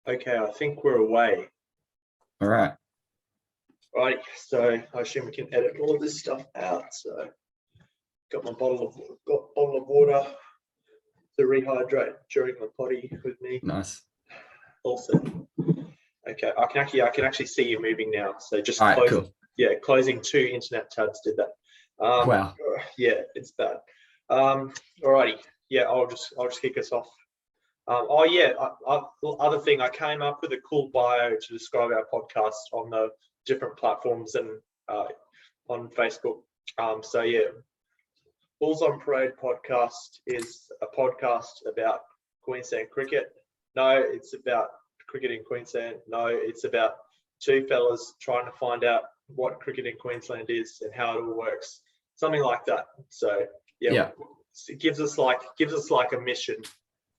Okay, I think we're away. All right. Right, so I assume we can edit all of this stuff out. So got my bottle of water to rehydrate during the potty with me. Nice. Also, okay, I can actually see you moving now. So just All right, cool. closing 2 internet tabs did that. Wow. Yeah, it's bad. Alrighty, yeah, I'll just kick us off. Other thing, I came up with a cool bio to describe our podcast on the different platforms and on Facebook. So yeah, Bulls on Parade podcast is a podcast about Queensland cricket. No, it's about cricket in Queensland. No, it's about 2 fellas trying to find out what cricket in Queensland is and how it all works. Something like that. So yeah. It gives us like a mission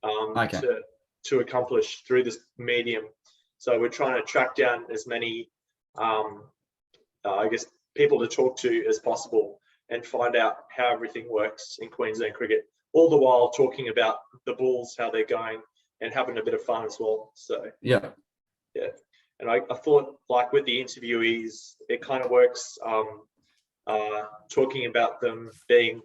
to accomplish through this medium. So we're trying to track down as many people to talk to as possible and find out how everything works in Queensland cricket, all the while talking about the Bulls, how they're going, and having a bit of fun as well. So yeah. And I thought, like, with the interviewees, it kind of works talking about them being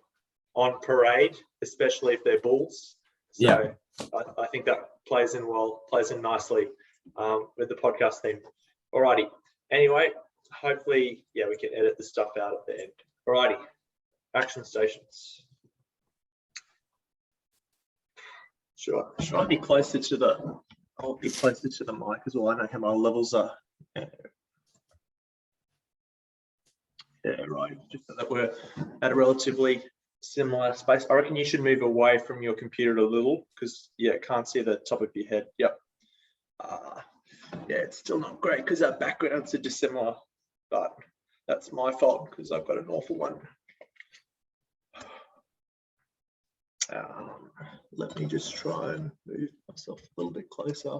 on parade, especially if they're Bulls. So I think that plays in nicely with the podcast theme. Alrighty. Anyway, hopefully, we can edit the stuff out at the end. Alrighty. Action stations. Should I be closer to the? I'll be closer to the mic as well. I know how my levels are. Yeah, right. Just so that we're at a relatively similar space. I reckon you should move away from your computer a little because can't see the top of your head. Yep. It's still not great because our backgrounds are dissimilar, but that's my fault because I've got an awful one. Let me just try and move myself a little bit closer.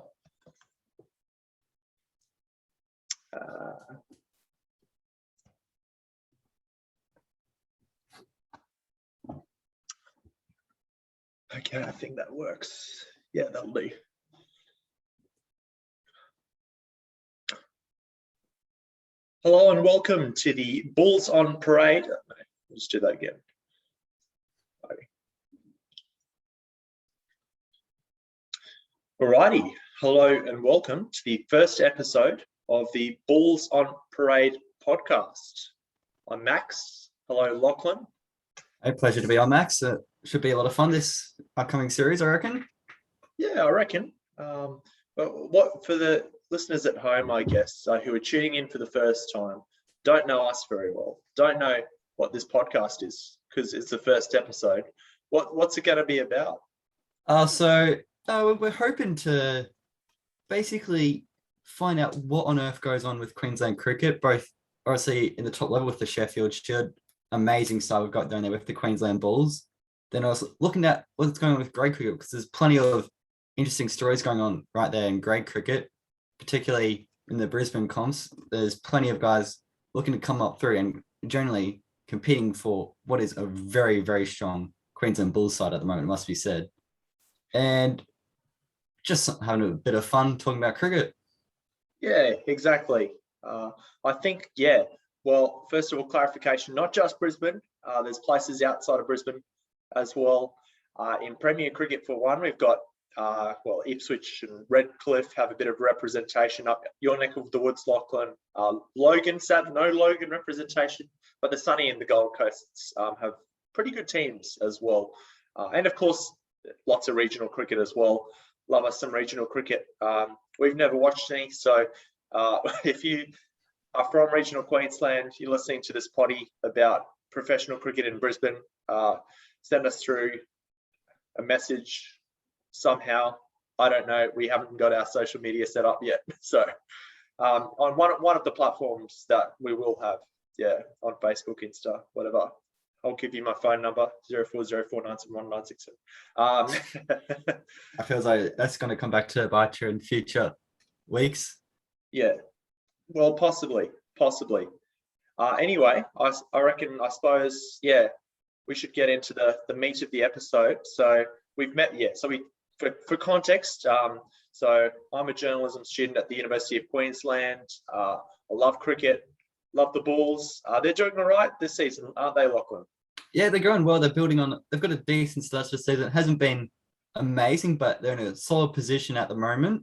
Okay, I think that works. Yeah, that'll do. Hello and welcome to the Bulls on Parade. Let's do that again. Alrighty, hello and welcome to the first episode of the Bulls on Parade podcast. I'm Max. Hello, Lachlan. A pleasure to be on, Max. It should be a lot of fun this upcoming series, I reckon. Yeah, I reckon. But what for the listeners at home, I guess, who are tuning in for the first time, don't know us very well, don't know what this podcast is because it's the first episode. What's it going to be about? We're hoping to basically find out what on earth goes on with Queensland cricket, both obviously in the top level with the Sheffield Shield, amazing style we've got down there with the Queensland Bulls. Then I was looking at what's going on with grade cricket because there's plenty of interesting stories going on right there in grade cricket, particularly in the Brisbane comps. There's plenty of guys looking to come up through and generally competing for what is a very, very strong Queensland Bulls side at the moment, it must be said. And just having a bit of fun talking about cricket. Yeah, exactly. I think, well, first of all, clarification, not just Brisbane. There's places outside of Brisbane as well. In Premier Cricket, for one, we've got, Ipswich and Redcliffe have a bit of representation up your neck of the woods, Lachlan. Logan, no Logan representation, but the Sunny and the Gold Coasts have pretty good teams as well. And of course, lots of regional cricket as well. Love us some regional cricket. We've never watched any, so if you are from regional Queensland, you're listening to this potty about professional cricket in Brisbane, send us through a message somehow. I don't know. We haven't got our social media set up yet. So on one of the platforms that we will have, on Facebook, Insta, whatever. I'll give you my phone number, 0404971967. I feel like that's going to come back to bite you in future weeks. Yeah, well, possibly. Anyway, I suppose, we should get into the meat of the episode. So we've met, so we for context, so I'm a journalism student at the University of Queensland. I love cricket, love the Bulls. They're doing all right this season, aren't they, Lachlan? Yeah, they're going well. They're building on. They've got a decent start to the season. It hasn't been amazing, but they're in a solid position at the moment.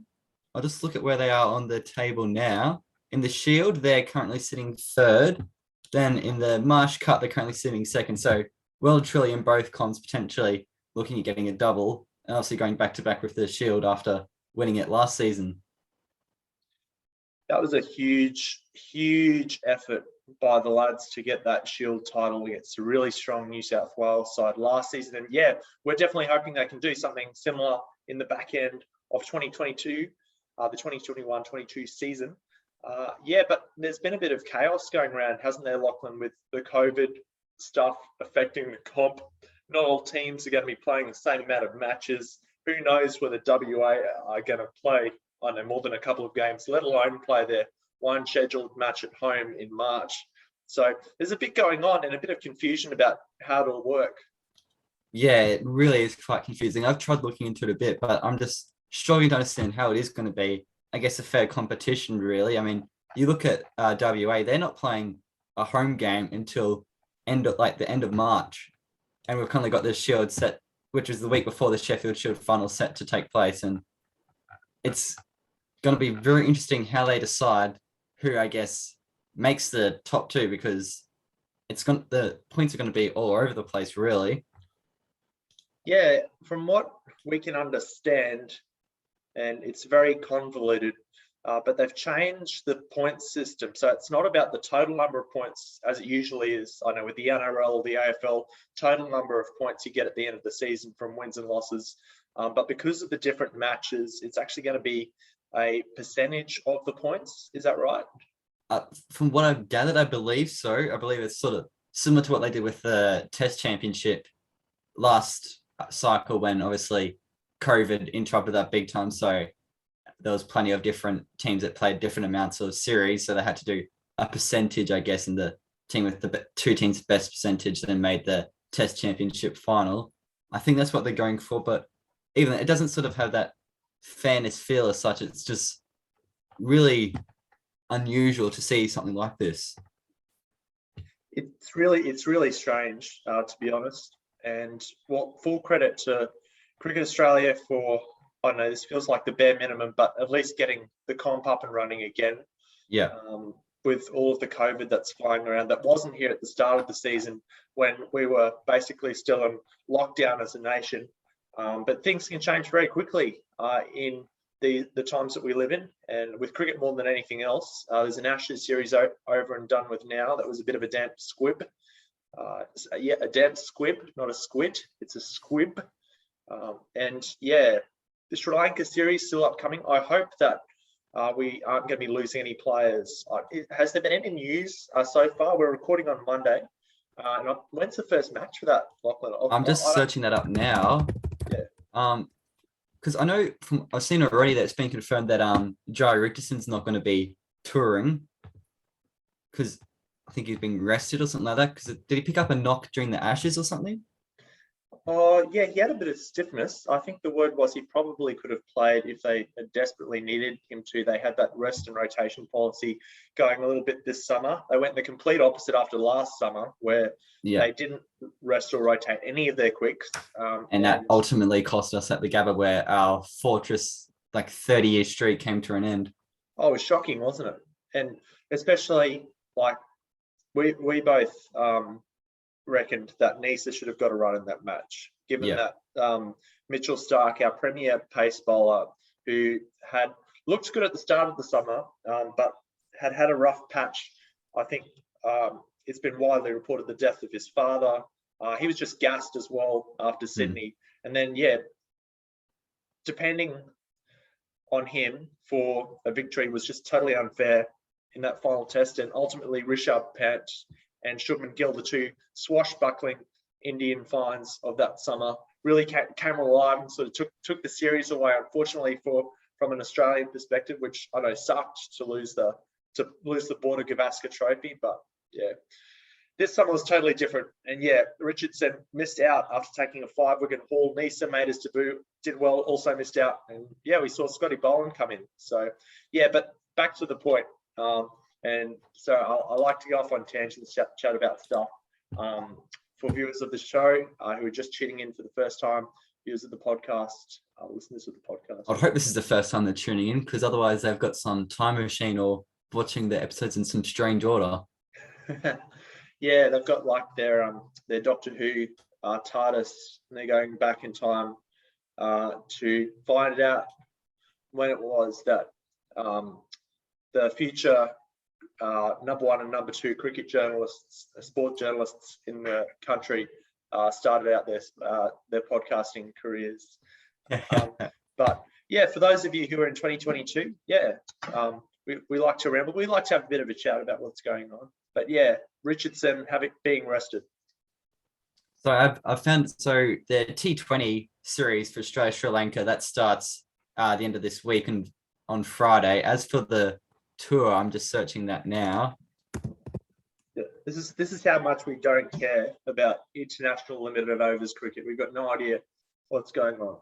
I'll just look at where they are on the table now. In the Shield, they're currently sitting third. Then in the Marsh Cup, they're currently sitting second. So well and truly in both comps, potentially looking at getting a double, and obviously going back to back with the Shield after winning it last season. That was a huge effort by the lads to get that Shield title against a really strong New South Wales side last season. And yeah, we're definitely hoping they can do something similar in the back end of 2022, the 2021-22 season. Yeah, but there's been a bit of chaos going around, hasn't there, Lachlan, with the COVID stuff affecting the comp? Not all teams are going to be playing the same amount of matches. Who knows whether WA are going to play, I know, more than a couple of games, let alone play their one scheduled match at home in March. So there's a bit going on and a bit of confusion about how it'll work. Yeah, it really is quite confusing. I've tried looking into it a bit, but I'm just struggling to understand how it is going to be, I guess, a fair competition, really. I mean, you look at WA, they're not playing a home game until the end of March. And we've currently got the Shield set, which is the week before the Sheffield Shield final set to take place. And it's going to be very interesting how they decide who, I guess, makes the top two, because the points are going to be all over the place, really. Yeah, from what we can understand, and it's very convoluted, but they've changed the point system. So it's not about the total number of points as it usually is. I know with the NRL or the AFL, total number of points you get at the end of the season from wins and losses. But because of the different matches, it's actually going to be a percentage of the points. Is that right? From what I've gathered, I believe so. I believe it's sort of similar to what they did with the Test Championship last cycle, when obviously COVID interrupted that big time. So there was plenty of different teams that played different amounts of series. So they had to do a percentage, I guess, in the team with the two teams' best percentage, then made the Test Championship final. I think that's what they're going for. But even it doesn't sort of have that fairness feel as such. It's just really unusual to see something like this. It's really strange, to be honest. And full credit to Cricket Australia for, I don't know, this feels like the bare minimum, but at least getting the comp up and running again. Yeah. With all of the COVID that's flying around, that wasn't here at the start of the season when we were basically still in lockdown as a nation. But things can change very quickly in the times that we live in, and with cricket more than anything else. There's an Ashes series over and done with now. That was a bit of a damp squib. Yeah, a damp squib, not a squid. It's a squib. And yeah, the Sri Lanka series still upcoming. I hope that we aren't going to be losing any players. Has there been any news so far? We're recording on Monday. When's the first match for that, Lachlan? I'm just searching that up now. Yeah. Because I know I've seen already that it's been confirmed that Jai Richardson's not going to be touring, because I think he's being rested or something like that. Because did he pick up a knock during the Ashes or something? Oh, yeah, he had a bit of stiffness. I think the word was he probably could have played if they had desperately needed him to. They had that rest and rotation policy going a little bit this summer. They went the complete opposite after last summer, where they didn't rest or rotate any of their quicks. And that ultimately cost us at the Gabba, where our fortress, 30-year streak, came to an end. Oh, it was shocking, wasn't it? And especially, we both reckoned that Nisa should have got a run in that match, given that Mitchell Stark, our premier pace bowler, who had looked good at the start of the summer, but had a rough patch. I think it's been widely reported the death of his father. He was just gassed as well after Sydney. And then, depending on him for a victory was just totally unfair in that final test. And ultimately, Rishabh Pant and Shubman Gill, the two swashbuckling Indian finds of that summer, really came alive and sort of took the series away, unfortunately, from an Australian perspective, which I know sucked to lose the Border Gavaskar trophy. But yeah, this summer was totally different. And yeah, Richardson missed out after taking a 5-wicket haul. Nisa made his debut, did well, also missed out. And yeah, we saw Scotty Boland come in. So yeah, but back to the point. And so I like to go off on tangents, chat about stuff. For viewers of the show who are just tuning in for the first time, viewers of the podcast, listeners of the podcast. I hope this is the first time they're tuning in, because otherwise they've got some time machine or watching the episodes in some strange order. Yeah, they've got like their Doctor Who TARDIS, and they're going back in time to find out when it was that the future number 1 and number 2 cricket journalists, sport journalists in the country started out their podcasting careers. But yeah, for those of you who are in 2022, yeah, we like to ramble. We like to have a bit of a chat about what's going on. But yeah, Richardson being rested. So I've found, so the T20 series for Australia, Sri Lanka, that starts the end of this week and on Friday. As for the tour, I'm just searching that now. Yeah, this is how much we don't care about international limited overs cricket. We've got no idea what's going on.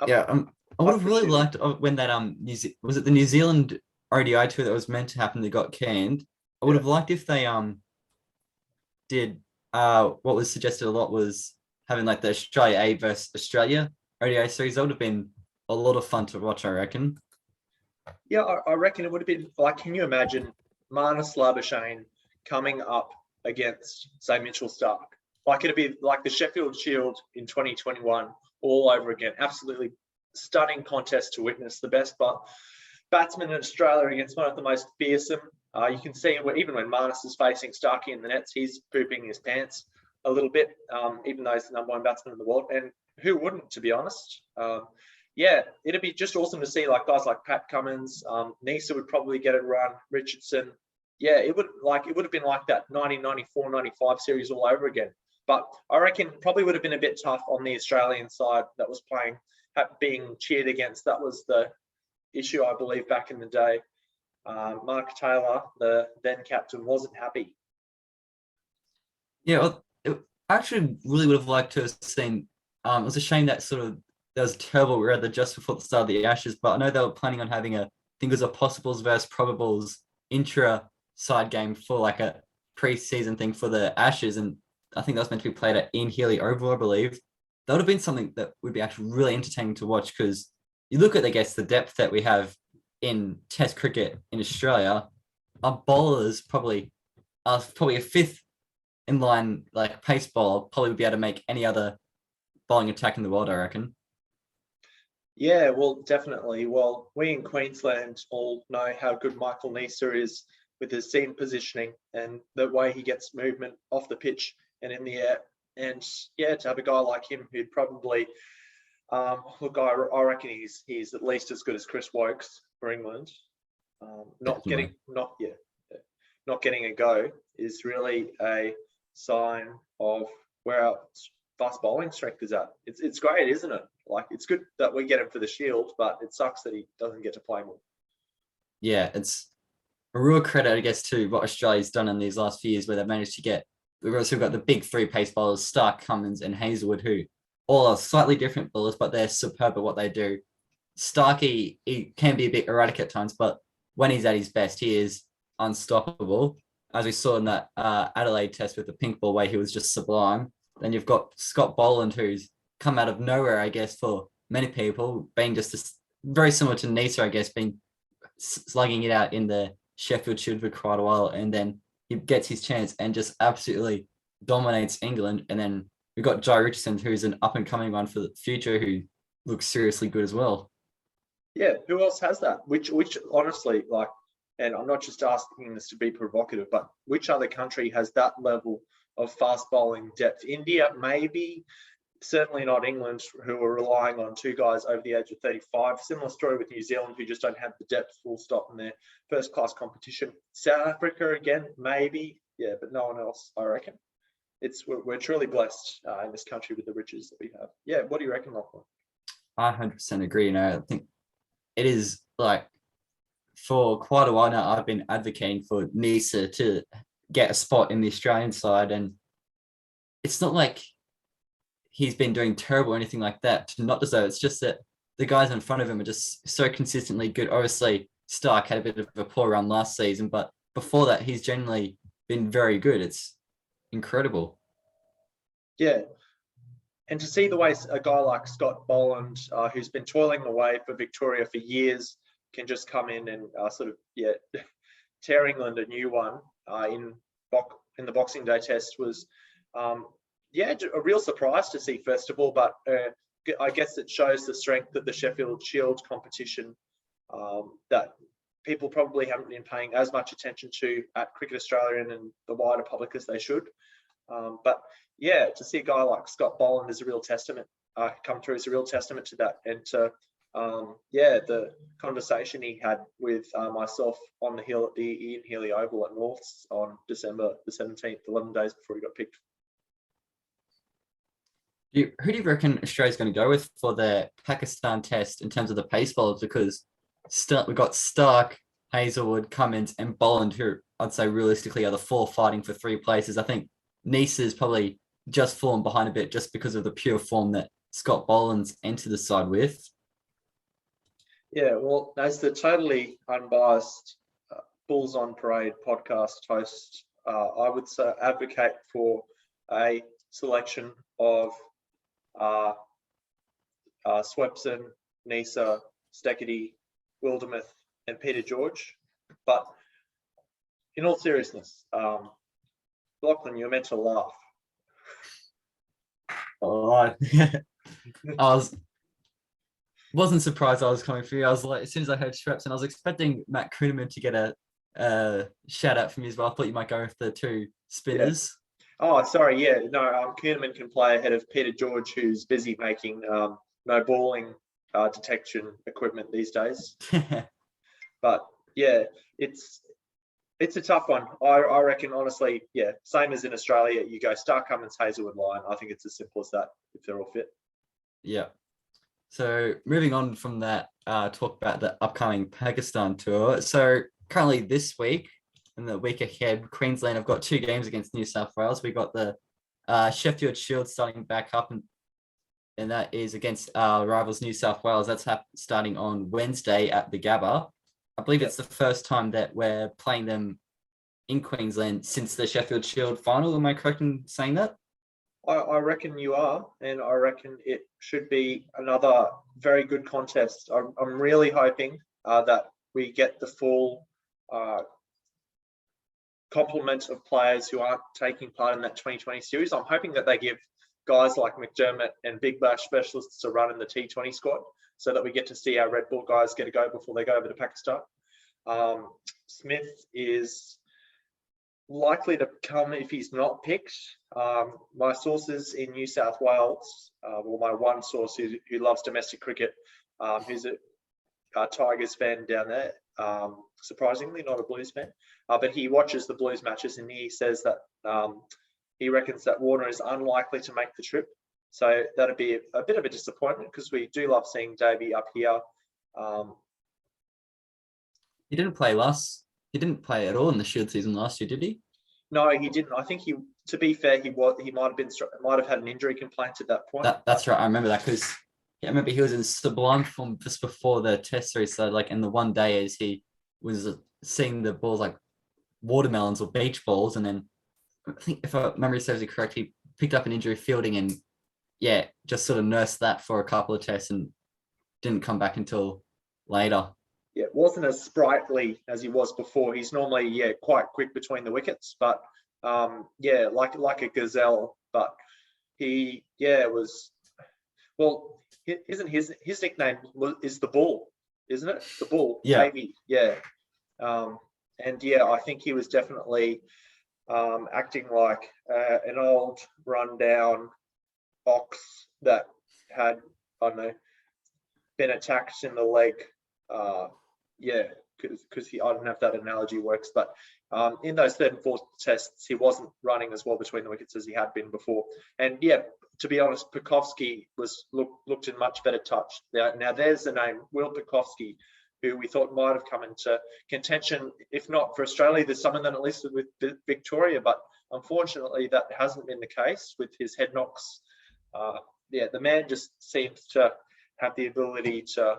I would have really liked when that was it the New Zealand ODI tour that was meant to happen that got canned. I would have liked if they did what was suggested a lot was having like the Australia A versus Australia ODI series. That would have been a lot of fun to watch, I reckon. Yeah, I reckon it would have been like, can you imagine Marnus Labuschagne coming up against, say, Mitchell Starc? Like, it'd be like the Sheffield Shield in 2021 all over again. Absolutely stunning contest to witness. The best batsman in Australia against one of the most fearsome. You can see even when Marnus is facing Starkey in the nets, he's pooping his pants a little bit, even though he's the number 1 batsman in the world. And who wouldn't, to be honest? Yeah, it'd be just awesome to see like guys like Pat Cummins. Nisa would probably get a run. Richardson. Yeah, it would have been like that 1994-95 series all over again. But I reckon probably would have been a bit tough on the Australian side that was playing, being cheered against. That was the issue, I believe, back in the day. Mark Taylor, the then captain, wasn't happy. Yeah, I actually really would have liked to have seen. It was a shame that there was a terrible weather just before the start of the Ashes, but I know they were planning on having I think it was a possibles versus probables intra side game for like a pre-season thing for the Ashes, and I think that was meant to be played at Ian Healy Oval, I believe. That would have been something that would be actually really entertaining to watch, because you look at, I guess, the depth that we have in Test cricket in Australia. Our bowlers probably a 5th in line, like pace bowler, probably would be able to make any other bowling attack in the world, I reckon. Yeah, well, definitely. Well, we in Queensland all know how good Michael Nisa is with his seam positioning and the way he gets movement off the pitch and in the air. And yeah, to have a guy like him who'd probably, look, I reckon he's at least as good as Chris Wokes for England. Not getting a go is really a sign of where our fast bowling strength is at. It's great, isn't it? Like, it's good that we get him for the Shield, but it sucks that he doesn't get to play more. Yeah, it's a real credit, I guess, to what Australia's done in these last few years, where they've managed to get. We've also got the big 3 pace bowlers, Stark, Cummins, and Hazelwood, who all are slightly different bowlers, but they're superb at what they do. Starkey, he can be a bit erratic at times, but when he's at his best, he is unstoppable. As we saw in that Adelaide test with the pink ball, where he was just sublime. Then you've got Scott Boland, who's come out of nowhere, I guess, for many people, being just very similar to Nisa, I guess, being slugging it out in the Sheffield Shield for quite a while, and then he gets his chance and just absolutely dominates England. And then we've got Jai Richardson, who's an up-and-coming one for the future, who looks seriously good as well. Yeah, who else has that? Which honestly, like, and I'm not just asking this to be provocative, but which other country has that level of fast bowling depth? India, maybe. Certainly not England, who are relying on 2 guys over the age of 35. Similar story with New Zealand, who just don't have the depth full stop in their first-class competition. South Africa, again, maybe. Yeah, but no one else, I reckon. We're truly blessed in this country with the riches that we have. Yeah, what do you reckon, Lachlan? I 100% agree. I think it is like, for quite a while now, I've been advocating for Nisa to get a spot in the Australian side. And it's not like he's been doing terrible or anything like that to not deserve. It's just that the guys in front of him are just so consistently good. Obviously, Stark had a bit of a poor run last season, but before that, he's generally been very good. It's incredible. Yeah. And to see the way a guy like Scott Boland, who's been toiling away for Victoria for years, can just come in and tear England a new one in the Boxing Day test was, a real surprise to see, first of all. But I guess it shows the strength of the Sheffield Shield competition that people probably haven't been paying as much attention to at Cricket Australia and the wider public as they should. But yeah, to see a guy like Scott Boland is a real testament, come through is a real testament to that. And to, the conversation he had with myself on the hill at the Ian Healy Oval at Norths on December the 17th, 11 days before he got picked. Who do you reckon Australia's going to go with for the Pakistan test in terms of the pace bowlers? Because we've got Stark, Hazelwood, Cummins, and Boland, who I'd say realistically are the four fighting for three places. I think Nisa's probably just fallen behind a bit just because of the pure form that Scott Boland's entered the side with. Yeah, well, as the totally unbiased Bulls on Parade podcast host, I would advocate for a selection of Swepson, Nisa, Steketee, Wildermuth, and Peter George. But in all seriousness, Lachlan, you're meant to laugh. Oh, I wasn't surprised I was coming for you. I was like, as soon as I heard Swepson, I was expecting Matt Kuhneman to get a shout out from you as well. I thought you might go with the two spinners. Yeah. Oh, sorry. Yeah, no, Kuhneman can play ahead of Peter George, who's busy making no balling detection equipment these days. But yeah, it's a tough one. I reckon, honestly, yeah, same as in Australia, you go Stark, Cummins, Hazelwood, line. I think it's as simple as that if they're all fit. Yeah. So moving on from that, talk about the upcoming Pakistan tour. So currently this week and the week ahead, Queensland have got 2 games against New South Wales. We got the Sheffield Shield starting back up, and that is against our rivals New South Wales. That's starting on Wednesday at the Gabba. I believe it's the first time that we're playing them in Queensland since the Sheffield Shield final. Am I correct in saying that? I reckon you are, and I reckon it should be another very good contest. I'm really hoping that we get the full complement of players who aren't taking part in that 2020 series. I'm hoping that they give guys like McDermott and Big Bash specialists a run in the T20 squad so that we get to see our Red Bull guys get a go before they go over to Pakistan. Smith is likely to come if he's not picked. My sources in New South Wales, my one source who loves domestic cricket, who's a Tigers fan down there, surprisingly not a Blues fan, but he watches the Blues matches and he says that he reckons that Warner is unlikely to make the trip. So that'd be a bit of a disappointment because we do love seeing Davey up here. He didn't play at all in the Shield season last year, did he? No, he didn't. I think to be fair, he might have had an injury complaint at that point. That's right. I remember that because I remember he was in sublime form just before the test series. So like in the one day as he was seeing the balls like watermelons or beach balls. And then I think if my memory serves me correct, he picked up an injury fielding and just sort of nursed that for a couple of tests and didn't come back until later. Yeah, wasn't as sprightly as he was before. He's normally, quite quick between the wickets, but like a gazelle. But he, was, well, isn't his nickname is the Bull, isn't it? The Bull, yeah. Davey, yeah. I think he was definitely acting like an old rundown ox that had, I don't know, been attacked in the leg. Because I don't know if that analogy works, but in those third and fourth tests, he wasn't running as well between the wickets as he had been before. And to be honest, Pekovsky looked in much better touch. Now there's the name, Will Pekovsky, who we thought might have come into contention, if not for Australia this summer, then at least with Victoria. But unfortunately, that hasn't been the case with his head knocks. The man just seems to have the ability to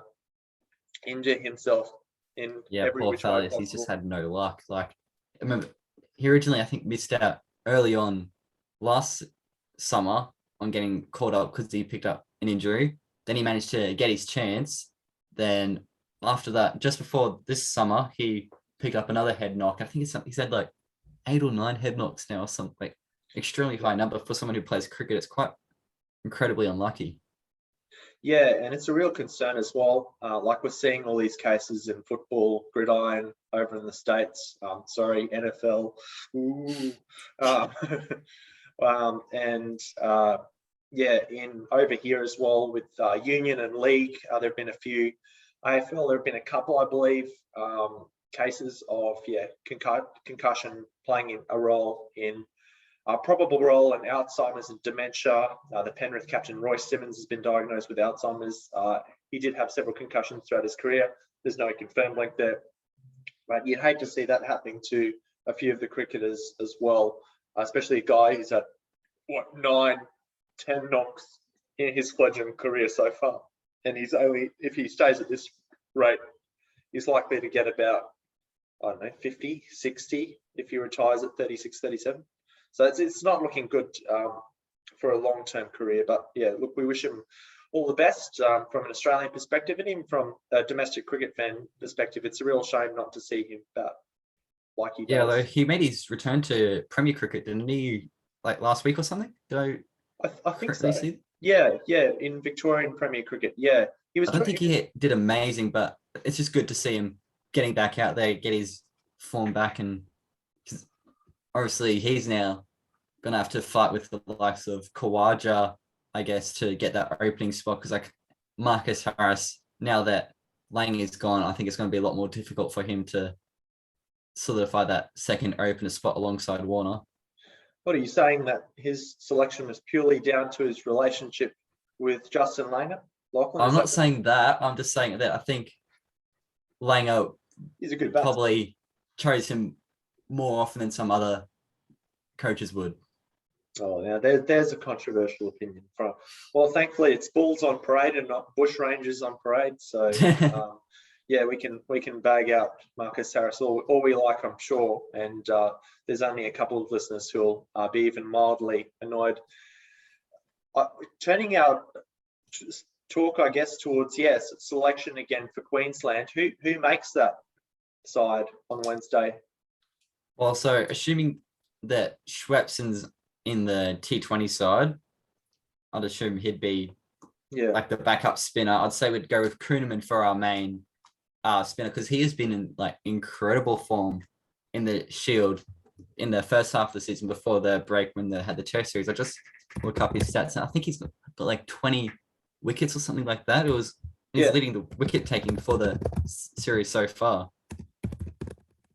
injure himself in every poor which fella. way possible. He's just had no luck. Like, I remember he originally, I think, missed out early on last summer on getting caught up because he picked up an injury. Then he managed to get his chance. Then after that, just before this summer, he picked up another head knock. I think he's had like 8 or 9 head knocks now or something. Like, extremely high number for someone who plays cricket. It's quite incredibly unlucky. Yeah, and it's a real concern as well. Like we're seeing all these cases in football, gridiron over in the States. NFL. Ooh. In over here as well with union and league, there have been a few. AFL, there have been a couple, I believe, cases of concussion playing a role in probable role in Alzheimer's and dementia. The Penrith captain Roy Simmons has been diagnosed with Alzheimer's. He did have several concussions throughout his career. There's no confirmed link there, but you'd hate to see that happening to a few of the cricketers as well, especially a guy who's had 9, 10 knocks in his fledgling career so far, and he's only, if he stays at this rate, he's likely to get about 50, 60 if he retires at 36, 37. So it's not looking good for a long-term career. But yeah, look, we wish him all the best from an Australian perspective, and even from a domestic cricket fan perspective. It's a real shame not to see him back like he does. Yeah, though he made his return to Premier Cricket, didn't he? Like last week or something? Did I think so. See? Yeah, in Victorian Premier Cricket. Yeah, he was. I don't think he did amazing, but it's just good to see him getting back out there, get his form back, and obviously he's now gonna have to fight with the likes of Khawaja, I guess, to get that opening spot, because like Marcus Harris, now that Lang is gone, I think it's going to be a lot more difficult for him to solidify that second opener spot alongside Warner. What are you saying, that his selection was purely down to his relationship with Justin Langer? Lachlan, I'm not saying that. I'm just saying that I think Langer is a good batsman. Probably chose him more often than some other coaches would. Oh, now there's a controversial opinion. Well, thankfully it's Bulls on parade and not Bush Rangers on parade. So we can bag out Marcus Harris all we like, I'm sure. And there's only a couple of listeners who'll be even mildly annoyed. Turning our talk, I guess, towards selection again for Queensland. Who makes that side on Wednesday? Well, so assuming that Schwepson's in the T20 side, I'd assume he'd be like the backup spinner. I'd say we'd go with Kuhnemann for our main spinner, because he has been in like incredible form in the Shield in the first half of the season before the break when they had the Test series. I just look up his stats, and I think he's got like 20 wickets or something like that. He's leading the wicket taking for the series so far.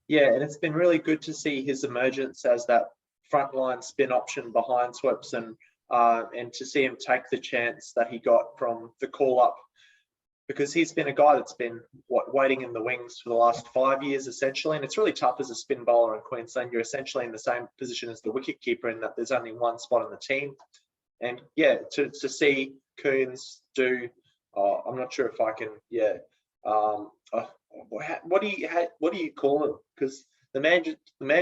Yeah, and it's been really good to see his emergence as that frontline spin option behind Swepson, and to see him take the chance that he got from the call-up, because he's been a guy that's been waiting in the wings for the last 5 years, essentially, and it's really tough as a spin bowler in Queensland. You're essentially in the same position as the wicketkeeper in that there's only one spot on the team. And yeah, to see Coons do, I'm not sure if I can, what do you call him? Because the man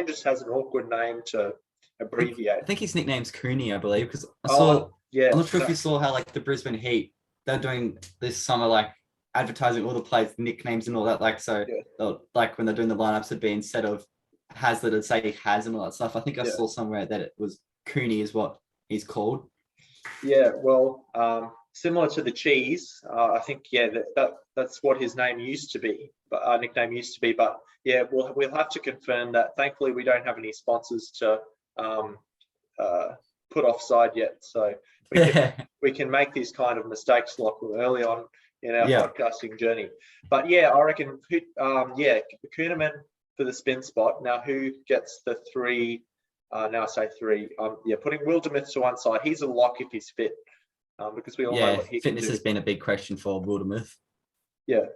just has an awkward name to abbreviate. I think his nickname's Cooney, I believe, because I'm not sure if you saw how like the Brisbane Heat, they're doing this summer like advertising all the players' nicknames and all that. Like, so like when they're doing the lineups, it'd be instead of Hazlitt, it'd say Haz and all that stuff. I think I saw somewhere that it was Cooney is what he's called. Yeah, well, similar to the cheese, I think that's what his name used to be, but our nickname used to be. But yeah, we'll have to confirm that. Thankfully, we don't have any sponsors to put offside yet, so we can make these kind of mistakes like early on in our podcasting journey. But yeah, I reckon Kuhnemann for the spin spot. Now, who gets the three? Now I say three. Putting Will Demuth to one side. He's a lock if he's fit, because we all know what he fitness can do. has been a big question for Will Demuth. Yeah,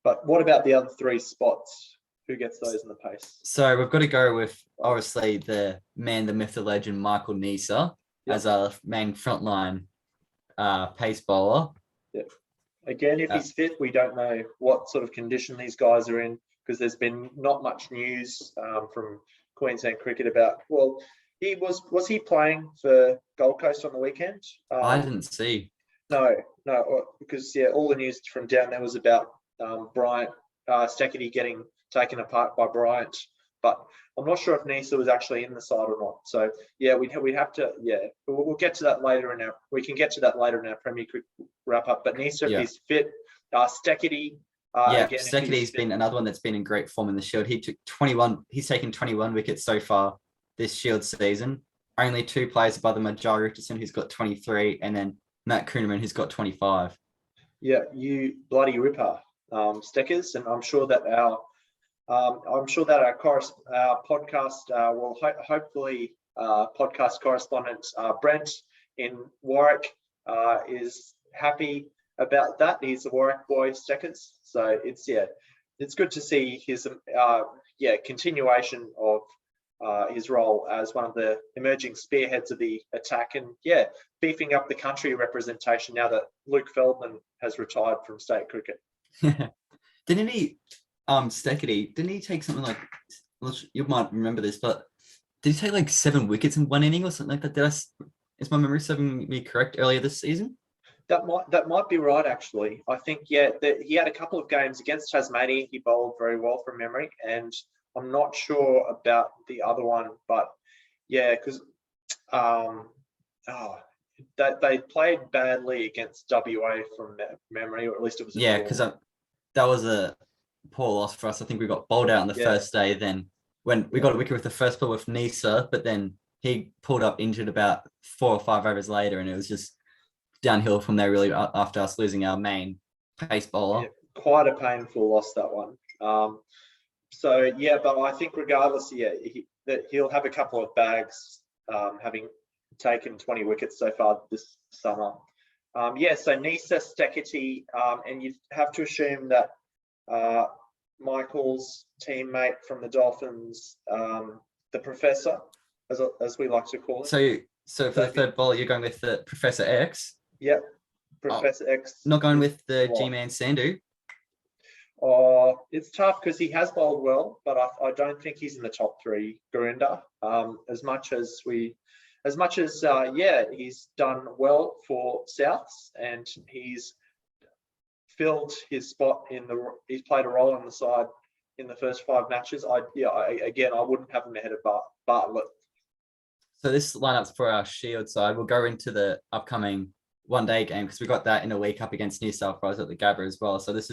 But what about the other 3 spots? Who gets those in the pace? So we've got to go with obviously the man, the myth, the legend, Michael Neser as our main frontline pace bowler. Yep. Again, if Uh, he's fit, we don't know what sort of condition these guys are in because there's been not much news from Queensland cricket about. Well, he was he playing for Gold Coast on the weekend? I didn't see. No, because all the news from down there was about Bryant Steckity getting taken apart by Bryant, but I'm not sure if Nisa was actually in the side or not. So we have to we'll get to that later we can get to that later in our Premier Cricket wrap up. But Nisa, if he's fit, Steckity. Steckity's been another one that's been in great form in the Shield. He took 21. He's taken 21 wickets so far this Shield season. Only 2 players above the Majari Richardson, who's got 23, and then Matt Kuhneman, who's got 25. Yeah, you bloody ripper, Steckers, and I'm sure that our podcast will hopefully podcast correspondent Brent in Warwick is happy about that. He's a Warwick boy, Steckers, so it's good to see his continuation of his role as one of the emerging spearheads of the attack, and beefing up the country representation now that Luke Feldman has retired from state cricket. Didn't he, Steckity, didn't he take something like, you might remember this, but did he take like 7 wickets in 1 inning or something like that? Is my memory serving me correct earlier this season? That might be right, actually. I think, he had a couple of games against Tasmania. He bowled very well from memory, and I'm not sure about the other one, but because they played badly against WA from memory, or at least it was. Because that was a poor loss for us. I think we got bowled out on the first day. Then when we got a wicket with the first ball with Nisa, but then he pulled up injured about 4 or 5 overs later, and it was just downhill from there really after us losing our main pace bowler. Quite a painful loss, that one. But I think regardless, that he'll have a couple of bags, having taken 20 wickets so far this summer. So Nisa, Steckity, and you have to assume that Michael's teammate from the Dolphins, the Professor, as we like to call him. So for the third bowler, you're going with the Professor X? Yep, Professor X. Not going with the G-Man Sandhu? It's tough because he has bowled well, but I don't think he's in the top 3, Gurinder. As much as he's done well for Souths, and he's filled his spot he's played a role in the side in the first 5 matches. I wouldn't have him ahead of Bartlett. So this lineup's for our Shield side. We'll go into the upcoming one-day game because we got that in a week up against New South Wales at the Gabba as well. So this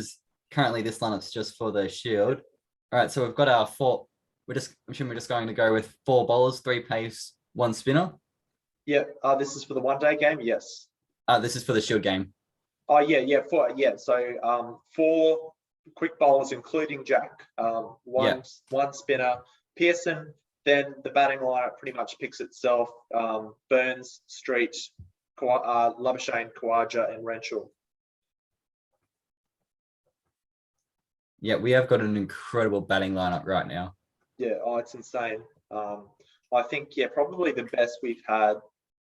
lineup's just for the Shield. All right, so we've got our 4. I'm assuming we're just going to go with 4 bowlers, 3 pace, 1 spinner. Yeah. This is for the one-day game. Yes. This is for the Shield game. So 4 quick bowlers, including Jack. One spinner, Pearson. Then the batting lineup pretty much picks itself. Burns, Street, Labuschagne, Khawaja, and Renshaw. Yeah, we have got an incredible batting lineup right now. Yeah, it's insane. I think, probably the best we've had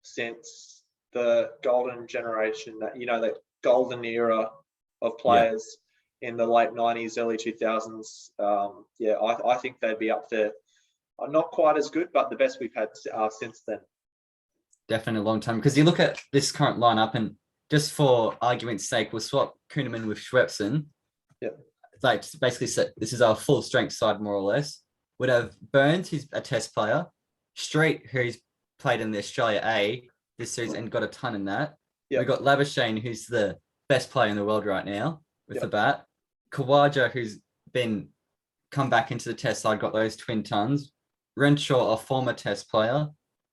since the golden generation, that golden era of players in the late 90s, early 2000s. I think they'd be up there. Not quite as good, but the best we've had since then. Definitely a long time. Because you look at this current lineup, and just for argument's sake, we'll swap Kuhneman with Schwepson. Yep. Like basically, this is our full strength side, more or less. We'd have Burns, who's a test player. Street, who's played in the Australia A this series and got a ton in that. Yep. We've got Labuschagne, who's the best player in the world right now with the bat. Khawaja, who's come back into the test side, got those twin tons. Renshaw, a former test player.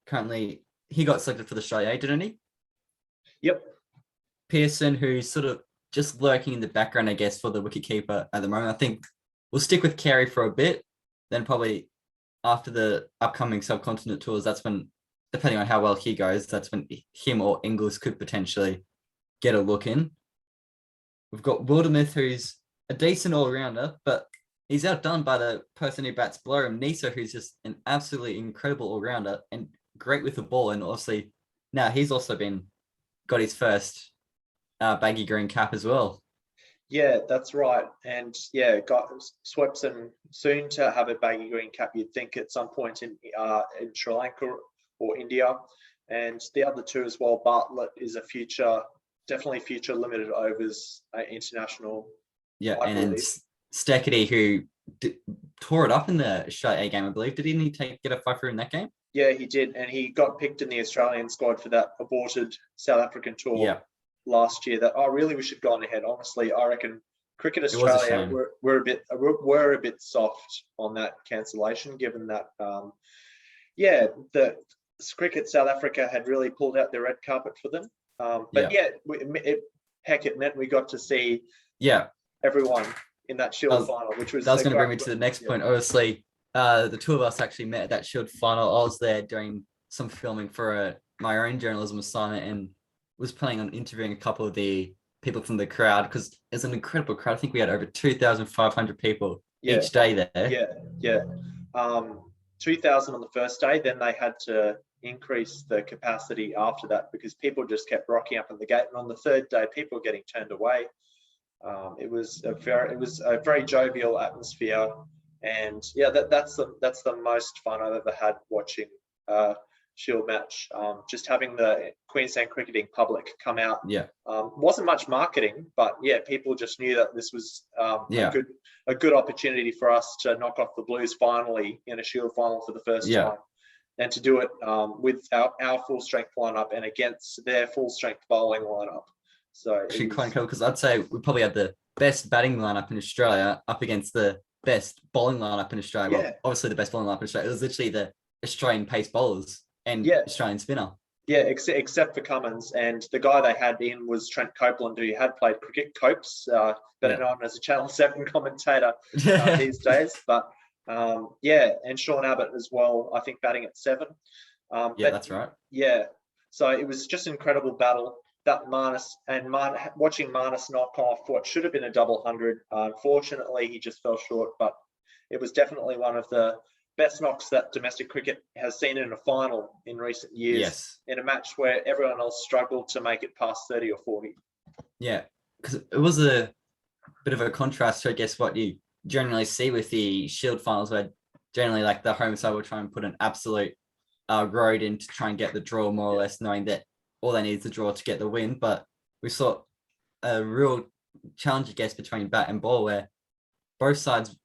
Currently, he got selected for the Australia A, didn't he? Yep. Pearson, who's sort of just lurking in the background, I guess, for the wicketkeeper at the moment. I think we'll stick with Carey for a bit. Then probably after the upcoming subcontinent tours, that's when, depending on how well he goes, that's when him or Inglis could potentially get a look in. We've got Wildermuth, who's a decent all-rounder, but he's outdone by the person who bats below him, Nisa, who's just an absolutely incredible all-rounder and great with the ball. And obviously now he's also got his first baggy green cap as well. Yeah, that's right. And yeah, got Swepson soon to have a baggy green cap, you'd think, at some point in Sri Lanka or India. And the other two as well, Bartlett is definitely future limited overs international. Yeah, I and then believe. Steketee, who tore it up in the Australia game, I believe. Did he get a fifer in that game? Yeah, he did. And he got picked in the Australian squad for that aborted South African tour last year. That I really wish had gone ahead. Honestly, I reckon Cricket Australia were a bit soft on that cancellation, given that the Cricket South Africa had really pulled out the red carpet for them. It meant we got to see everyone in that Shield final, which was. That was going to bring me to the next point. Obviously, the two of us actually met at that Shield final. I was there doing some filming for my own journalism assignment and was planning on interviewing a couple of the people from the crowd, because it's an incredible crowd. I think we had over 2,500 people each day there. 2,000 on the first day. Then they had to increase the capacity after that because people just kept rocking up at the gate. And on the third day, people were getting turned away. It was a very jovial atmosphere, and that's the most fun I've ever had watching Shield match. Just having the Queensland cricketing public come out. Wasn't much marketing, but people just knew that this was a good opportunity for us to knock off the Blues finally in a Shield final for the first time, and to do it with our full strength lineup and against their full strength bowling lineup. So actually quite incredible, because I'd say we probably had the best batting lineup in Australia up against the best bowling lineup in Australia. Well, obviously the best bowling lineup in Australia. It was literally the Australian pace bowlers and Australian spinner. Yeah, except for Cummins, and the guy they had in was Trent Copeland, who had played cricket. Copes, better known as a Channel 7 commentator these days. But and Sean Abbott as well, I think, batting at 7. That's right. Yeah, so it was just an incredible battle. That watching Marnus knock off what should have been a double 100. Unfortunately, he just fell short, but it was definitely one of the best knocks that domestic cricket has seen in a final in recent years, in a match where everyone else struggled to make it past 30 or 40. Yeah, because it was a bit of a contrast to, I guess, what you generally see with the Shield finals, where generally like the home side will try and put an absolute road in to try and get the draw, more or less, knowing that all they need is the draw to get the win. But we saw a real challenge, I guess, between bat and ball, where both sides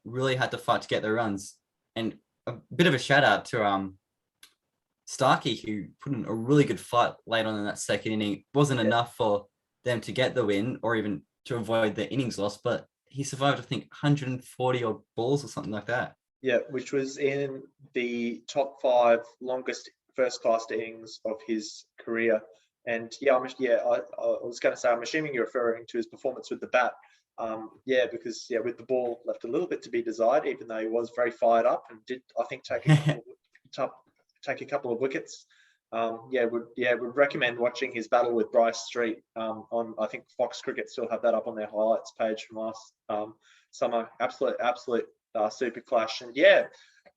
really had to fight to get the runs. And a bit of a shout out to Starkey, who put in a really good fight late on in that second inning. It wasn't enough for them to get the win or even to avoid the innings loss, but he survived, I think, 140 odd balls or something like that. Yeah, which was in the top 5 longest first-class innings of his career. And I was going to say, I'm assuming you're referring to his performance with the bat. Because with the ball left a little bit to be desired, even though he was very fired up and did, I think, take a couple of wickets. Would recommend watching his battle with Bryce Street on, I think Fox Cricket still have that up on their highlights page from last summer. Absolute super clash. And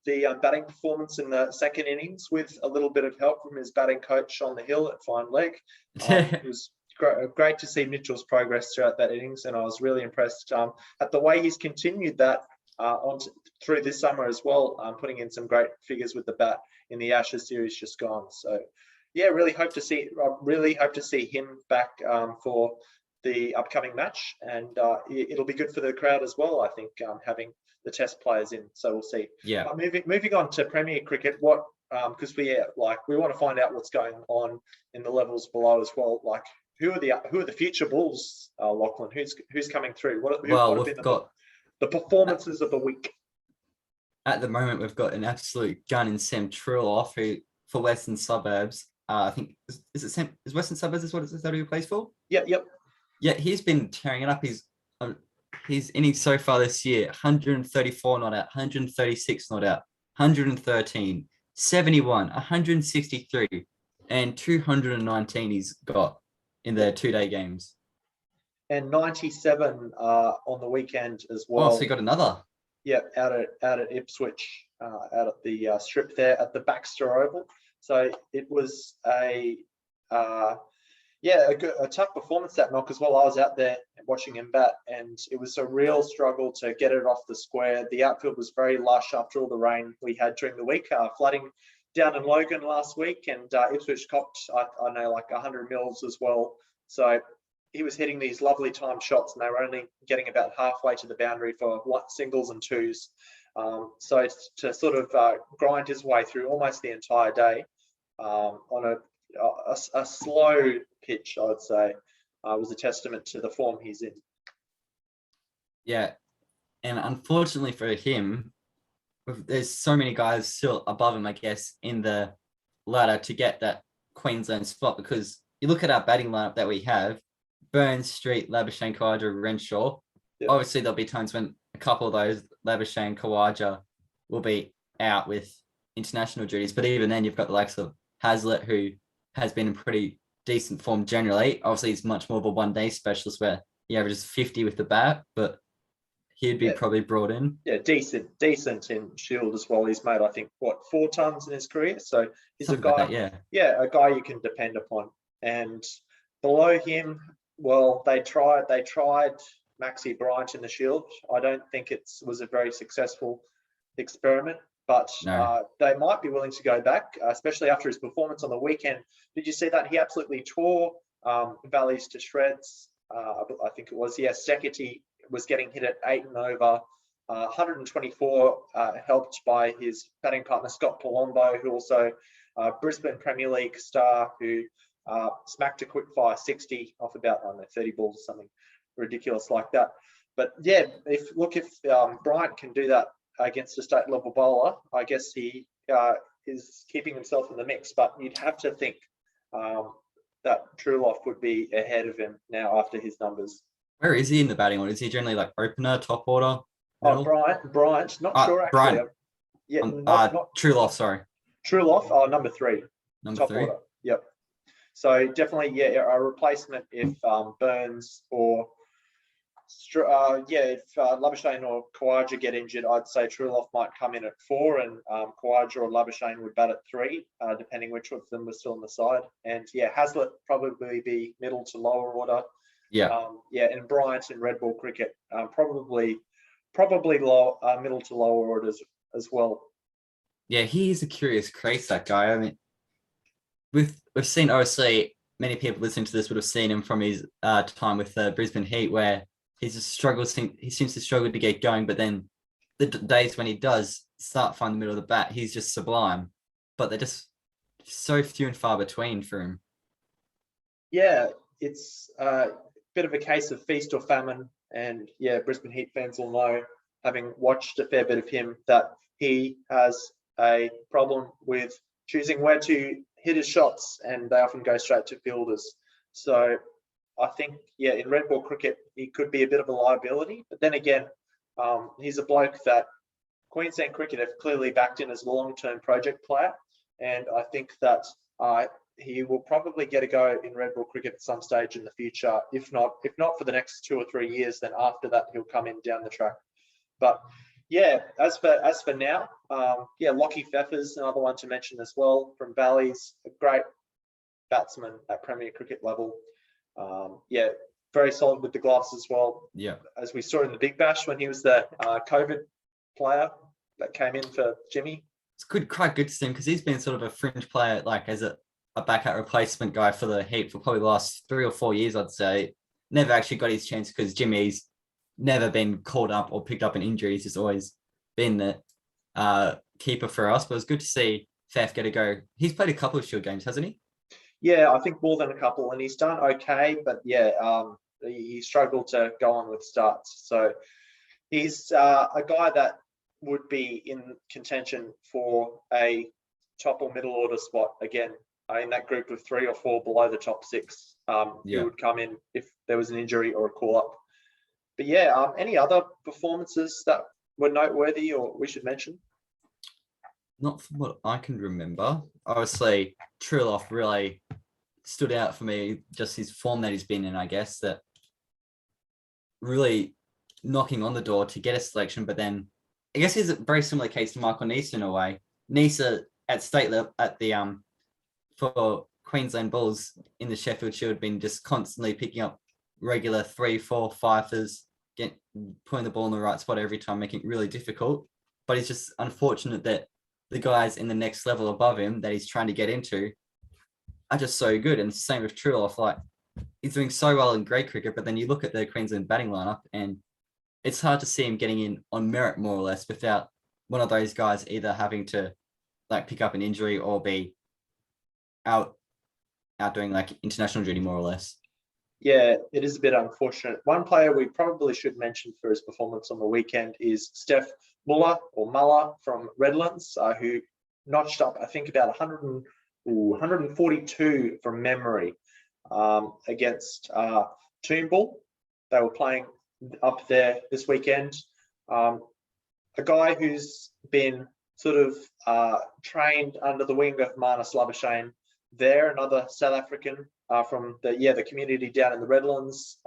the batting performance in the second innings, with a little bit of help from his batting coach on the hill at fine leg, it was great to see Mitchell's progress throughout that innings, and I was really impressed at the way he's continued that through this summer as well, putting in some great figures with the bat in the Ashes series just gone. So, really hope to see him back for the upcoming match, and it'll be good for the crowd as well, I think, having the Test players in. So we'll see. Moving on to Premier Cricket, because we want to find out what's going on in the levels below as well. Like, who are the future Bulls, Lachlan? Who's coming through? We've got the performances of the week. At the moment, we've got an absolute gun in Sam Trilloff, who for Western Suburbs. I think is Western Suburbs is that who he plays for? Yep. Yeah, he's been tearing it up. His innings so far this year: 134 not out, 136 not out, 113, 71, 163, and 219 he's got in their 2-day games. and 97 on the weekend as Oh, so well. you got another. Yeah, out at Ipswich, out at the strip there at the Baxter Oval. So it was a tough performance that knock as well. I was out there watching him bat, and it was a real struggle to get it off the square. The outfield was very lush after all the rain we had during the week, flooding down in Logan last week, and Ipswich copped, I know, like 100 mils as well. So he was hitting these lovely timed shots, and they were only getting about halfway to the boundary for singles and twos. So to sort of grind his way through almost the entire day on a slow pitch, I would say, was a testament to the form he's in. Yeah, and unfortunately for him, there's so many guys still above him, I guess, in the ladder to get that Queensland spot, because you look at our batting lineup that we have: Burns, Street, Labuschagne, Khawaja, Renshaw. Yep. Obviously, there'll be times when a couple of those, Labuschagne, Khawaja, will be out with international duties. But even then, you've got the likes of Hazlitt, who has been in pretty decent form generally. Obviously, he's much more of a one-day specialist where he averages 50 with the bat, but he'd be probably brought in. Yeah, decent in Shield as well. He's made, I think, 4 tons in his career. So he's Something a guy, like that, yeah. A guy you can depend upon. And below him, well, they tried Maxi Bryant in the Shield. I don't think it was a very successful experiment, but No. they might be willing to go back, especially after his performance on the weekend. Did you see that? He absolutely tore Valleys to shreds. I think it was, Secchi was getting hit at 8 and over. 124 helped by his batting partner Scott Palombo, who also Brisbane Premier League star, who smacked a quick fire 60 off about 30 balls or something ridiculous like that. But yeah, if Bryant can do that against a state level bowler, I guess he is keeping himself in the mix. But you'd have to think that Truloff would be ahead of him now after his numbers. Where is he in the batting order? Is he generally like opener, top order? Middle? Oh, Bryant, not sure actually. Bryant. Yeah, not Truloff, sorry. Truloff, number 3. Number top 3. order. Yep. So definitely, a replacement if Burns or if Labuschagne or Khawaja get injured, I'd say Truloff might come in at 4, and Khawaja or Labuschagne would bat at 3, depending which of them was still on the side. And Hazlitt probably be middle to lower order. Yeah. And Bryant in red ball cricket, probably low, middle to lower orders as well. Yeah, he is a curious case, that guy. I mean, we've seen, obviously, many people listening to this would have seen him from his time with the Brisbane Heat, where he seems to struggle to get going, but then the days when he does start finding the middle of the bat, he's just sublime. But they're just so few and far between for him. Yeah, it's a bit of a case of feast or famine. And Brisbane Heat fans will know, having watched a fair bit of him, that he has a problem with choosing where to hit his shots, and they often go straight to fielders. So I think, in red ball cricket, he could be a bit of a liability. But then again, he's a bloke that Queensland cricket have clearly backed in as a long-term project player. And I think that he will probably get a go in red ball cricket at some stage in the future. If not for the next 2 or 3 years, then after that, he'll come in down the track. But as for now, Lockie Pfeffer's another one to mention as well from Valleys, a great batsman at Premier cricket level. Very solid with the gloves as well. Yeah, as we saw in the Big Bash when he was the COVID player that came in for Jimmy. It's quite good to see him, because he's been sort of a fringe player, like as a backup replacement guy for the Heat for probably the last 3 or 4 years, I'd say. Never actually got his chance because Jimmy's never been called up or picked up an injury. He's just always been the keeper for us. But it was good to see Faf get a go. He's played a couple of Shield games, hasn't he? Yeah, I think more than a couple, and he's done okay. But he struggled to go on with starts. So he's a guy that would be in contention for a top or middle order spot again in that group of 3 or 4 below the top 6. He would come in if there was an injury or a call up. But any other performances that were noteworthy or we should mention? Not from what I can remember. Obviously, Truloff really stood out for me, just his form that he's been in, I guess, that really knocking on the door to get a selection, but then I guess it's a very similar case to Michael Neese in a way. Neese at state level at the for Queensland Bulls in the Sheffield Shield been just constantly picking up regular 3, 4, 5ers, putting the ball in the right spot every time, making it really difficult. But it's just unfortunate that the guys in the next level above him that he's trying to get into are just so good. And same with Truloff, like he's doing so well in grade cricket, but then you look at the Queensland batting lineup and it's hard to see him getting in on merit more or less without one of those guys either having to like pick up an injury or be out doing like international duty more or less. Yeah, it is a bit unfortunate. One player we probably should mention for his performance on the weekend is Steph Muller from Redlands, who notched up, I think, about 142 from memory against Toombul. They were playing up there this weekend. A guy who's been sort of trained under the wing of Marnus Labuschagne there, another South African from the community down in the Redlands.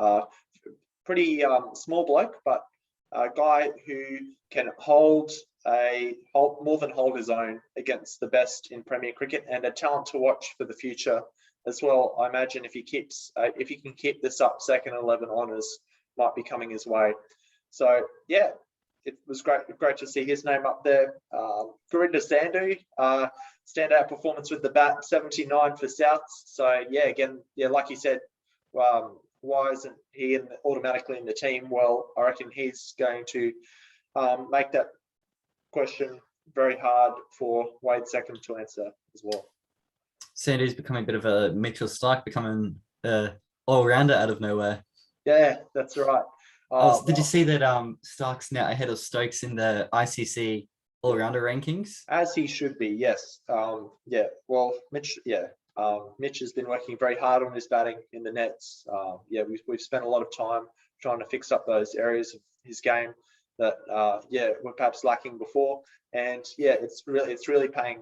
Pretty small bloke, but a guy who can hold more than hold his own against the best in Premier cricket, and a talent to watch for the future as well. I imagine if he can keep this up, second 11 honours might be coming his way. So yeah, it was great to see his name up there. Gurinder Sandhu, standout performance with the bat, 79 for Souths. So yeah, again, like you said, why isn't he automatically in the team? Well, I reckon he's going to make that question very hard for Wade Seckham to answer as well. Sandhu's becoming a bit of a Mitchell Stark, becoming an all-rounder out of nowhere. Yeah, that's right. Did you see that Stark's now ahead of Stokes in the ICC all-rounder rankings? As he should be, yes. Well, Mitch has been working very hard on his batting in the nets. We've spent a lot of time trying to fix up those areas of his game that were perhaps lacking before. And yeah, it's really paying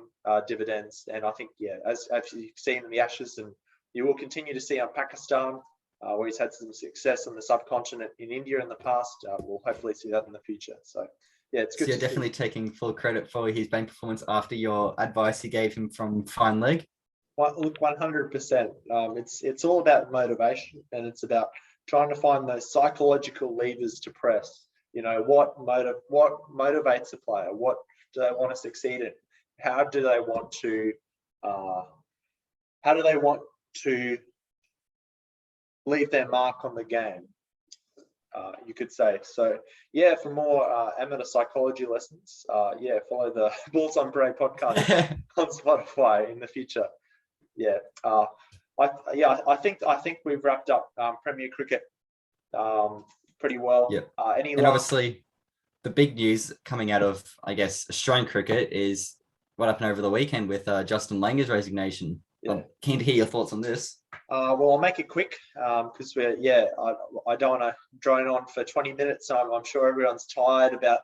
dividends. And I think as you've seen in the Ashes, and you will continue to see on Pakistan, where he's had some success on the subcontinent in India in the past. We'll hopefully see that in the future. So yeah, it's good. So you're definitely taking full credit for his batting performance after your advice you gave him from fine leg. 100%. It's all about motivation, and it's about trying to find those psychological levers to press. You know, what motivates a player? What do they want to succeed in? How do they want to leave their mark on the game? You could say. So yeah, for more amateur psychology lessons, follow the Bulls on Parade podcast on Spotify in the future. I think we've wrapped up Premier Cricket pretty well. Yeah. And obviously the big news coming out of, I guess, Australian cricket is what happened over the weekend with Justin Langer's resignation. Yeah. I'm keen to hear your thoughts on this. Well, I'll make it quick because I don't want to drone on for 20 minutes. I'm sure everyone's tired about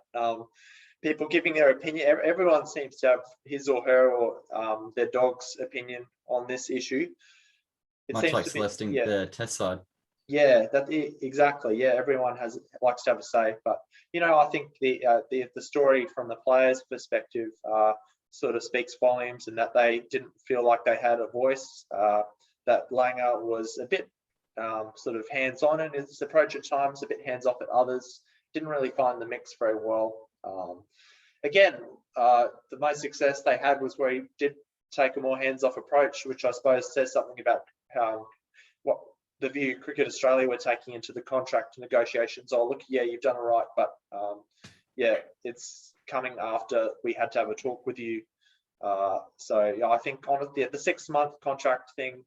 people giving their opinion. Everyone seems to have his or her or their dog's opinion on this issue. Much like Celesting the test side. Yeah, exactly. Yeah, everyone likes to have a say, but I think the story from the players' perspective sort of speaks volumes, and that they didn't feel like they had a voice. That Langer was a bit sort of hands-on in his approach at times, a bit hands-off at others. Didn't really find the mix very well. Again, the most success they had was where he did take a more hands-off approach, which I suppose says something about what the view Cricket Australia were taking into the contract negotiations. Oh, look, yeah, you've done it right, but it's coming after we had to have a talk with you. I think honestly, the 6-month contract thing,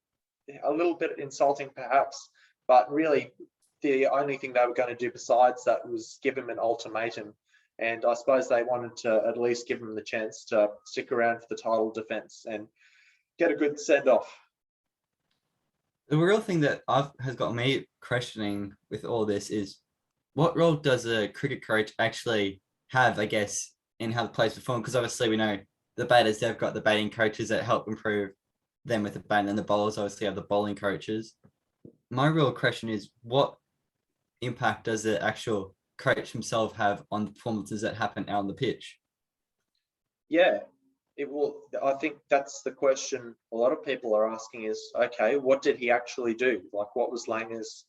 a little bit insulting perhaps, but really the only thing they were going to do besides that was give him an ultimatum. And I suppose they wanted to at least give him the chance to stick around for the title defence and get a good send-off. The real thing that has got me questioning with all this is, what role does a cricket coach actually have, I guess, in how the players perform? Because obviously we know the batters, they've got the batting coaches that help improve them with the batting, and the bowlers obviously have the bowling coaches. My real question is, what impact does the actual coach himself have on the performances that happen out on the pitch? Yeah, it will. I think that's the question a lot of people are asking is, okay, what did he actually do? Like, what was Langer's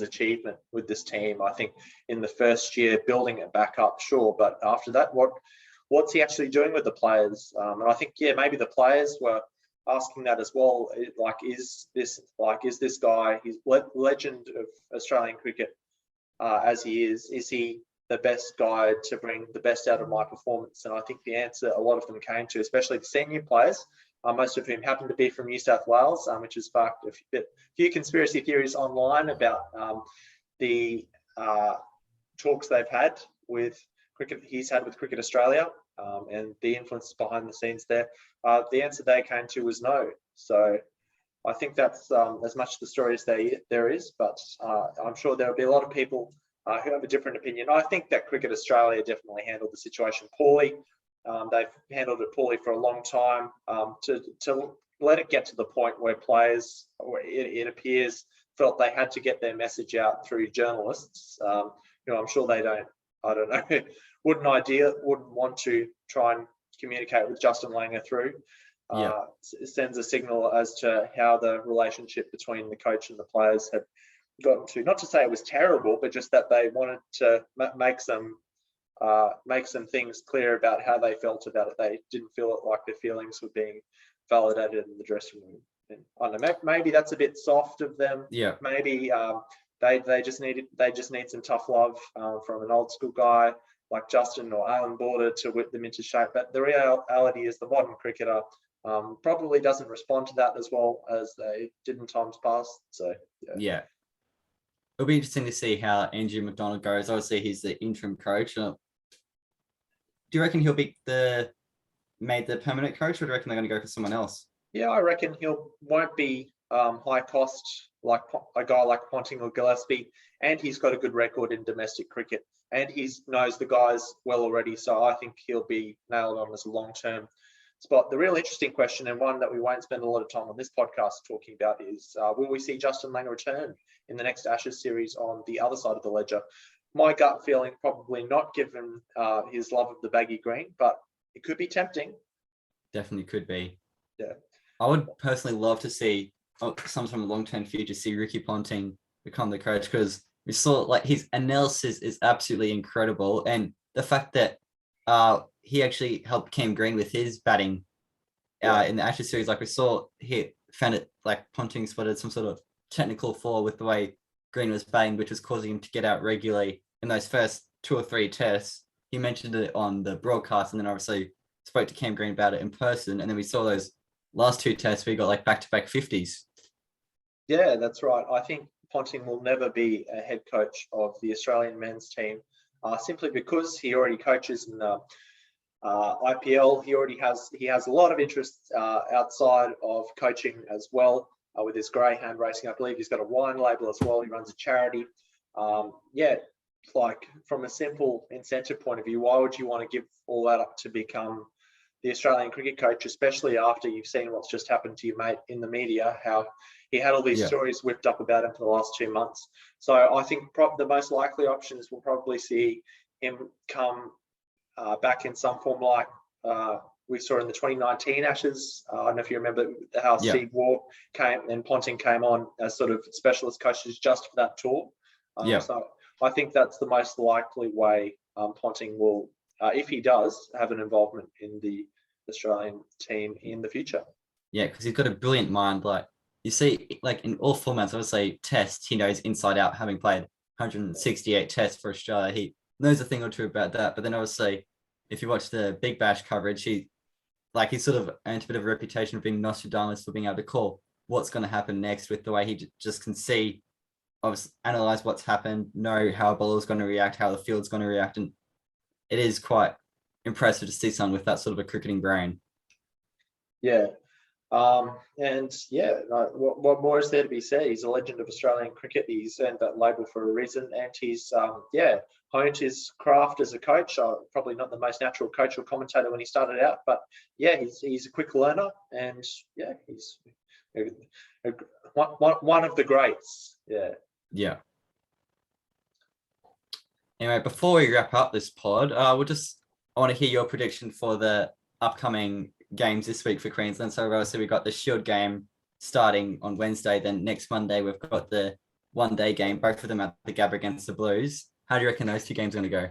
achievement with this team? I think in the first year, building it back up, sure, but after that, what's he actually doing with the players? And I think, yeah, maybe the players were asking that as well. Like, is this guy, he's legend of Australian cricket as he is he the best guy to bring the best out of my performance? And I think the answer a lot of them came to, especially the senior players, most of whom happen to be from New South Wales, which has sparked a few conspiracy theories online about the talks they've had with he's had with Cricket Australia, and the influence behind the scenes there. The answer they came to was no. So I think that's as much the story as there is, but I'm sure there'll be a lot of people who have a different opinion. I think that Cricket Australia definitely handled the situation poorly. They've handled it poorly for a long time. To let it get to the point where players, or it appears, felt they had to get their message out through journalists. I'm sure they don't. I don't know. wouldn't want to try and communicate with Justin Langer through. Sends a signal as to how the relationship between the coach and the players had gotten to. Not to say it was terrible, but just that they wanted to make some things clear about how they felt about it. They didn't feel like their feelings were being validated in the dressing room. And I don't know, maybe that's a bit soft of them. Yeah. Maybe they just need some tough love from an old school guy like Justin or Alan Border to whip them into shape. But the reality is the modern cricketer probably doesn't respond to that as well as they did in times past. So yeah. It'll be interesting to see how Andrew McDonald goes. Obviously, he's the interim coach. Do you reckon he'll be made the permanent coach, or do you reckon they're going to go for someone else? Yeah, I reckon won't be high cost like a guy like Ponting or Gillespie, and he's got a good record in domestic cricket, and he knows the guys well already. So I think he'll be nailed on as a long-term spot. The real interesting question, and one that we won't spend a lot of time on this podcast talking about, is will we see Justin Langer return in the next Ashes series on the other side of the ledger? My gut feeling, probably not, given his love of the baggy green, but it could be tempting. Definitely could be. Yeah. I would personally love to see sometime in the long-term future see Ricky Ponting become the coach, because we saw like his analysis is absolutely incredible, and the fact that he actually helped Cam Green with his batting in the Ashes series. Like we saw, he found it like Ponting spotted some sort of technical flaw with the way Green was batting, which was causing him to get out regularly in those first 2 or 3 tests. He mentioned it on the broadcast, and then obviously spoke to Cam Green about it in person. And then we saw those last 2 tests where he got like back-to-back 50s. Yeah, that's right. I think Ponting will never be a head coach of the Australian men's team, simply because he already coaches in the IPL. He has a lot of interest outside of coaching as well, with his greyhound racing. I believe he's got a wine label as well. He runs a charity. Like from a simple incentive point of view, why would you want to give all that up to become the Australian cricket coach, especially after you've seen what's just happened to your mate in the media, how he had all these stories whipped up about him for the last 2 months. So I think the most likely options will probably see him come back in some form like we saw in the 2019 Ashes. I don't know if you remember how Steve Waugh came and Ponting came on as sort of specialist coaches just for that tour. So I think that's the most likely way Ponting will, if he does, have an involvement in the Australian team in the future. Yeah, because he's got a brilliant mind. Like you see, like in all formats, obviously tests, he knows inside out, having played 168 tests for Australia. He knows a thing or two about that. But then obviously, if you watch the Big Bash coverage, he sort of earned a bit of a reputation of being Nostradamus for being able to call what's going to happen next, with the way he just can see, obviously analyze what's happened, know how a bowler's going to react, how the field's going to react. And it is quite impressive to see someone with that sort of a cricketing brain. Yeah. What more is there to be said? He's a legend of Australian cricket. He's earned that label for a reason, and he's honed his craft as a coach. Probably not the most natural coach or commentator when he started out, but he's a quick learner, and he's one of the greats. Yeah. Anyway, before we wrap up this pod, I want to hear your prediction for the upcoming games this week for Queensland. So obviously we've got the Shield game starting on Wednesday. Then next Monday we've got the one-day game, both of them at the Gabba against the Blues. How do you reckon those two games are going to go?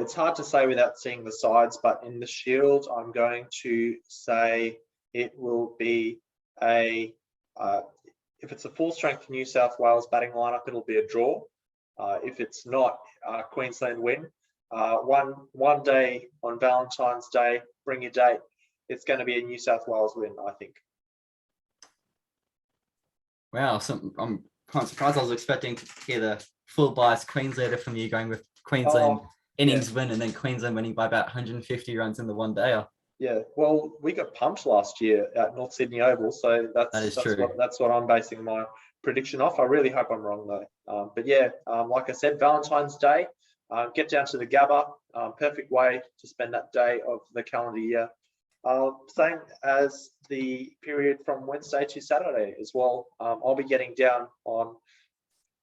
It's hard to say without seeing the sides, but in the Shield, I'm going to say it will be if it's a full strength New South Wales batting lineup, it'll be a draw. If it's not, Queensland win. One day on Valentine's Day, bring your date. It's going to be a New South Wales win, I think. Wow, I'm kind of surprised. I was expecting to hear the full bias Queenslander from you, going with Queensland innings win and then Queensland winning by about 150 runs in the one day. Yeah, well, we got pumped last year at North Sydney Oval, so that's true. That's what I'm basing my prediction off. I really hope I'm wrong though. But yeah, like I said, Valentine's Day, get down to the Gabba. Perfect way to spend that day of the calendar year. Same as the period from Wednesday to Saturday as well. I'll be getting down on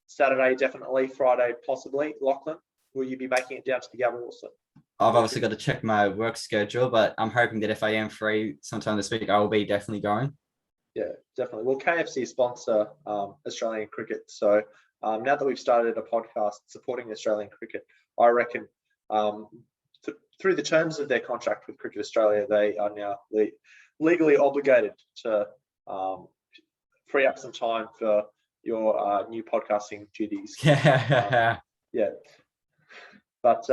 Saturday, definitely. Friday, possibly. Lachlan, will you be making it down to the Gabba also? I've obviously got to check my work schedule, but I'm hoping that if I am free sometime this week, I will be definitely going. Yeah, definitely. Well, KFC sponsor Australian cricket. So now that we've started a podcast supporting Australian cricket, I reckon through the terms of their contract with Cricket Australia, they are now legally obligated to free up some time for your new podcasting duties. Yeah. Yeah. But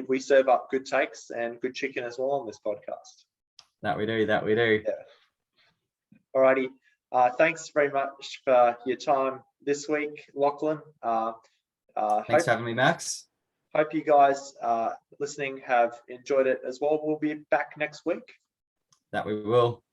we serve up good takes and good chicken as well on this podcast. That we do. Yeah. Alrighty. Thanks very much for your time this week, Lachlan. Thanks for having me, Max. Hope you guys listening have enjoyed it as well. We'll be back next week. That we will.